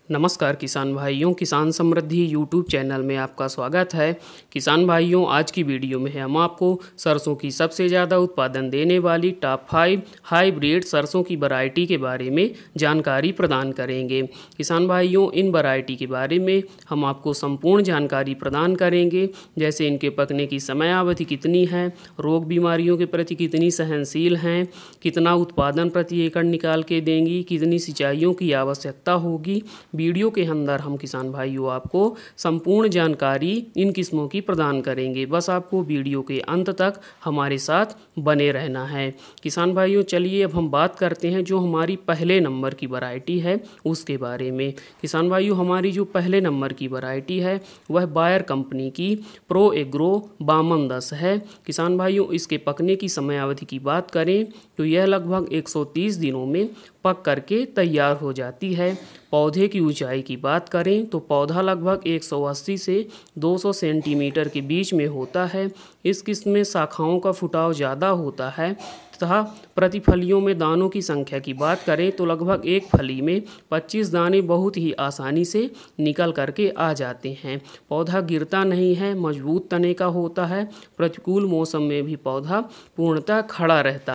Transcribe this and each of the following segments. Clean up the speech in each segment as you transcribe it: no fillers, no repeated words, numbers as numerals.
नमस्कार किसान भाइयों, किसान समृद्धि यूट्यूब चैनल में आपका स्वागत है। किसान भाइयों, आज की वीडियो में हम आपको सरसों की सबसे ज़्यादा उत्पादन देने वाली टॉप 5 हाइब्रिड सरसों की वैरायटी के बारे में जानकारी प्रदान करेंगे। किसान भाइयों, इन वैरायटी के बारे में हम आपको संपूर्ण जानकारी प्रदान करेंगे, जैसे इनके पकने की समयावधि कितनी है, रोग बीमारियों के प्रति कितनी सहनशील हैं, कितना उत्पादन प्रति एकड़ निकाल के देंगी, कितनी सिंचाइयों की आवश्यकता होगी। वीडियो के अंदर हम किसान भाइयों आपको संपूर्ण जानकारी इन किस्मों की प्रदान करेंगे। बस आपको वीडियो के अंत तक हमारे साथ बने रहना है। किसान भाइयों, चलिए अब हम बात करते हैं जो हमारी पहले नंबर की वैरायटी है उसके बारे में। किसान भाइयों, हमारी जो पहले नंबर की वैरायटी है वह बायर कंपनी की प्रो एग्रो 5210 है। किसान भाइयों, इसके पकने की समयावधि की बात करें तो यह लगभग 130 दिनों में पक करके तैयार हो जाती है। पौधे की ऊंचाई की बात करें तो पौधा लगभग 180 से 200 सेंटीमीटर के बीच में होता है। इस किस्म में शाखाओं का फुटाव ज़्यादा होता है तथा प्रतिफलियों में दानों की संख्या की बात करें तो लगभग एक फली में 25 दाने बहुत ही आसानी से निकल करके आ जाते हैं। पौधा गिरता नहीं है, मजबूत तने का होता है। प्रतिकूल मौसम में भी पौधा पूर्णतः खड़ा रहता है।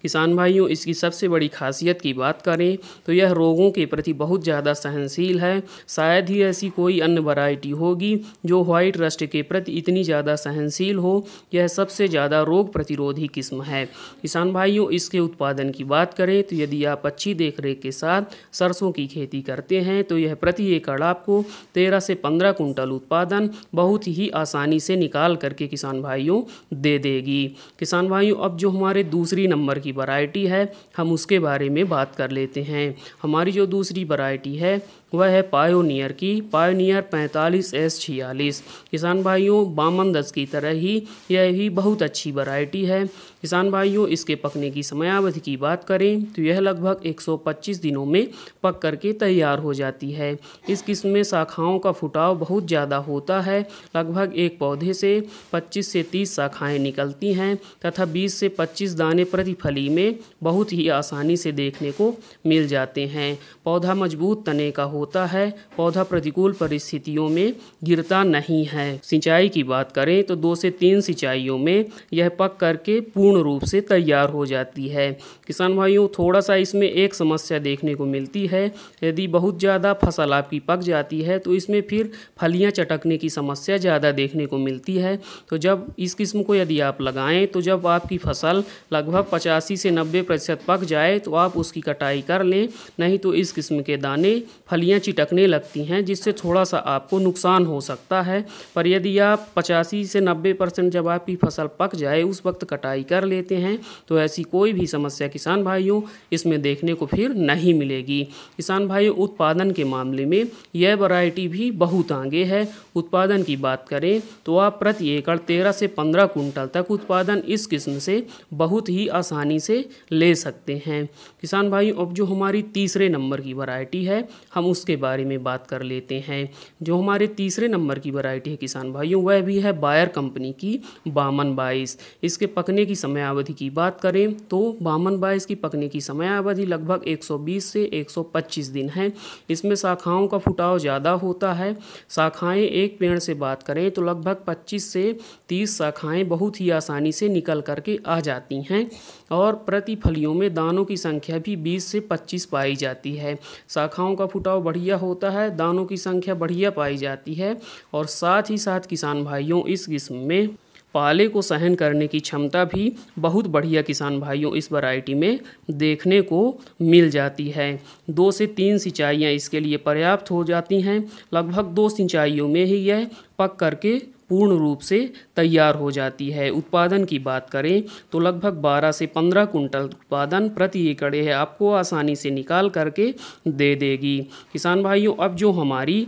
किसान भाइयों, इसकी सबसे बड़ी खासियत की बात करें तो यह रोगों के प्रति बहुत ज़्यादा सहनशील है। शायद ही ऐसी कोई अन्य वैरायटी होगी जो व्हाइट रस्ट के प्रति इतनी ज़्यादा सहनशील हो। यह सबसे ज़्यादा रोग प्रतिरोधी किस्म है। किसान भाइयों, इसके उत्पादन की बात करें तो यदि आप अच्छी देखरेख के साथ सरसों की खेती करते हैं तो यह प्रति एकड़ आपको 13 से 15 कुंटल उत्पादन बहुत ही आसानी से निकाल करके किसान भाइयों दे देगी। किसान भाइयों, अब जो हमारे दूसरी नंबर की वैरायटी है हम उसके बारे में बात कर लेते हैं। हमारी जो दूसरी वैरायटी है वह है पायोनियर की पायोनियर 45S46। किसान भाइयों, 5210 की तरह ही यह भी बहुत अच्छी वैरायटी है। किसान भाइयों, इसके पकने की समयावधि की बात करें तो यह लगभग 125 दिनों में पक करके तैयार हो जाती है। इस किस्म में शाखाओं का फुटाव बहुत ज़्यादा होता है। लगभग एक पौधे से 25 से 30 शाखाएँ निकलती हैं तथा 20 से 25 दाने प्रति फली में बहुत ही आसानी से देखने को मिल जाते हैं। पौधा मजबूत तने का होता है। पौधा प्रतिकूल परिस्थितियों में गिरता नहीं है। सिंचाई की बात करें तो 2 से 3 सिंचाइयों में यह पक करके पूर्ण रूप से तैयार हो जाती है। किसान भाइयों, थोड़ा सा इसमें एक समस्या देखने को मिलती है। यदि बहुत ज़्यादा फसल आपकी पक जाती है तो इसमें फिर फलियां चटकने की समस्या ज़्यादा देखने को मिलती है। तो जब इस किस्म को यदि आप लगाएं तो जब आपकी फसल लगभग 85 से 90% पक जाए तो आप उसकी कटाई कर लें, नहीं तो इस किस्म के दाने फलियां चिटकने लगती हैं जिससे थोड़ा सा आपको नुकसान हो सकता है। पर यदि आप 85 से 90% जब आपकी फसल पक जाए उस वक्त कटाई कर लेते हैं तो ऐसी कोई भी समस्या किसान भाइयों इसमें देखने को फिर नहीं मिलेगी। किसान भाइयों, उत्पादन के मामले में यह वैरायटी भी बहुत आगे है। उत्पादन की बात करें तो आप प्रति एकड़ 13 से 15 कुंटल तक उत्पादन इस किस्म से बहुत ही आसानी से ले सकते हैं। किसान भाइयों, अब जो हमारी तीसरे नंबर की वैरायटी है हम उसके बारे में बात कर लेते हैं। जो हमारे तीसरे नंबर की वैरायटी है किसान भाइयों वह भी है बायर कंपनी की 5222। इसके पकने की समयावधि की बात करें तो 5222 की पकने की समयावधि लगभग 120 से 125 दिन है। इसमें शाखाओं का फुटाव ज़्यादा होता है। शाखाएं एक पेड़ से बात करें तो लगभग 25 से 30 शाखाएं बहुत ही आसानी से निकल करके आ जाती हैं और प्रति फलियों में दानों की संख्या भी 20 से 25 पाई जाती है। शाखाओं का फुटाव बढ़िया होता है, दानों की संख्या बढ़िया पाई जाती है और साथ ही साथ किसान भाइयों इस किस्म में पाले को सहन करने की क्षमता भी बहुत बढ़िया किसान भाइयों इस वैरायटी में देखने को मिल जाती है। 2 से 3 सिंचाइयाँ इसके लिए पर्याप्त हो जाती हैं। लगभग 2 सिंचाइयों में ही यह पक करके पूर्ण रूप से तैयार हो जाती है। उत्पादन की बात करें तो लगभग 12 से 15 कुंटल उत्पादन प्रति एकड़ है आपको आसानी से निकाल करके दे देगी। किसान भाइयों, अब जो हमारी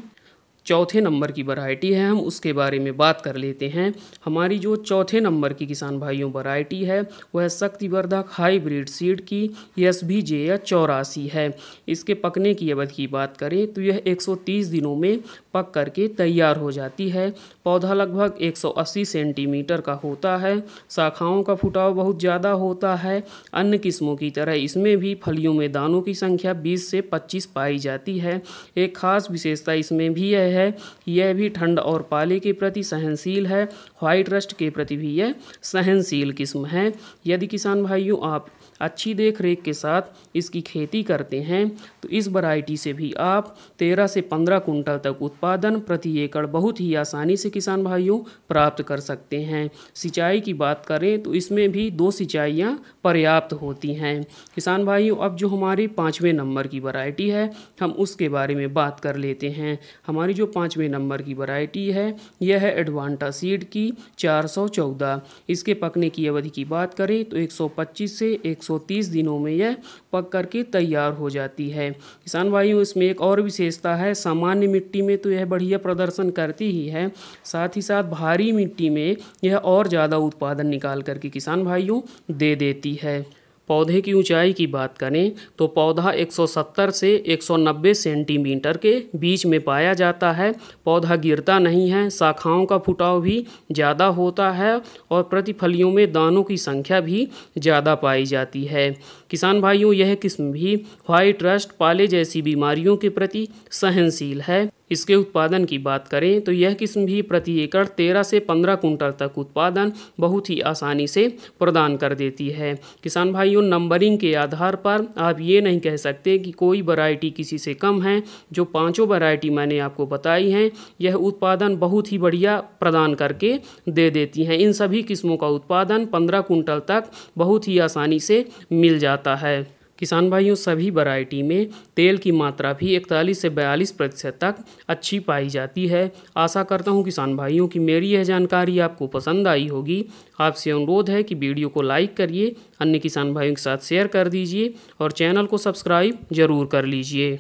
चौथे नंबर की वैरायटी है, हम उसके बारे में बात कर लेते हैं। हमारी जो चौथे नंबर की किसान भाइयों वैरायटी है वह शक्तिवर्धक हाइब्रिड सीड की SBJH 84 है। इसके पकने की अवधि की बात करें तो यह 130 दिनों में पक करके तैयार हो जाती है। पौधा लगभग 180 सेंटीमीटर का होता है। शाखाओं का फुटाव बहुत ज़्यादा होता है। अन्य किस्मों की तरह इसमें भी फलियों में दानों की संख्या 20 से 25 पाई जाती है। एक खास विशेषता इसमें भी यह है कि यह भी ठंड और पाले के प्रति सहनशील है। व्हाइट रस्ट के प्रति भी यह सहनशील किस्म है। यदि किसान भाइयों आप अच्छी देख रेख के साथ इसकी खेती करते हैं तो इस वैरायटी से भी आप 13 से 15 कुंटल तक उत्पादन प्रति एकड़ बहुत ही आसानी से किसान भाइयों प्राप्त कर सकते हैं। सिंचाई की बात करें तो इसमें भी 2 सिंचाइयाँ पर्याप्त होती हैं। किसान भाइयों अब जो हमारी 5वें नंबर की वैरायटी है हम उसके बारे में बात कर लेते हैं। हमारी जो 5वें नंबर की वैरायटी है यह है एडवांटा सीड की 414। इसके पकने की अवधि की बात करें तो 125 से 130 दिनों में यह पक करके तैयार हो जाती है। किसान भाइयों इसमें एक और विशेषता है, सामान्य मिट्टी में तो यह बढ़िया प्रदर्शन करती ही है, साथ ही साथ भारी मिट्टी में यह और ज़्यादा उत्पादन निकाल करके किसान भाइयों दे देती है। पौधे की ऊंचाई की बात करें तो पौधा 170 से 190 सेंटीमीटर के बीच में पाया जाता है। पौधा गिरता नहीं है। शाखाओं का फुटाव भी ज़्यादा होता है और प्रतिफलियों में दानों की संख्या भी ज़्यादा पाई जाती है। किसान भाइयों यह किस्म भी व्हाइट रस्ट पाले जैसी बीमारियों के प्रति सहनशील है। इसके उत्पादन की बात करें तो यह किस्म भी प्रति एकड़ 13 से 15 कुंटल तक उत्पादन बहुत ही आसानी से प्रदान कर देती है। किसान भाइयों नंबरिंग के आधार पर आप ये नहीं कह सकते कि कोई वैरायटी किसी से कम है। जो पांचों वैरायटी मैंने आपको बताई हैं यह उत्पादन बहुत ही बढ़िया प्रदान करके दे देती हैं। इन सभी किस्मों का उत्पादन 15 कुंटल तक बहुत ही आसानी से मिल जाता है। किसान भाइयों सभी वैरायटी में तेल की मात्रा भी 41 से 42% तक अच्छी पाई जाती है। आशा करता हूं किसान भाइयों कि मेरी यह जानकारी आपको पसंद आई होगी। आपसे अनुरोध है कि वीडियो को लाइक करिए, अन्य किसान भाइयों के साथ शेयर कर दीजिए और चैनल को सब्सक्राइब ज़रूर कर लीजिए।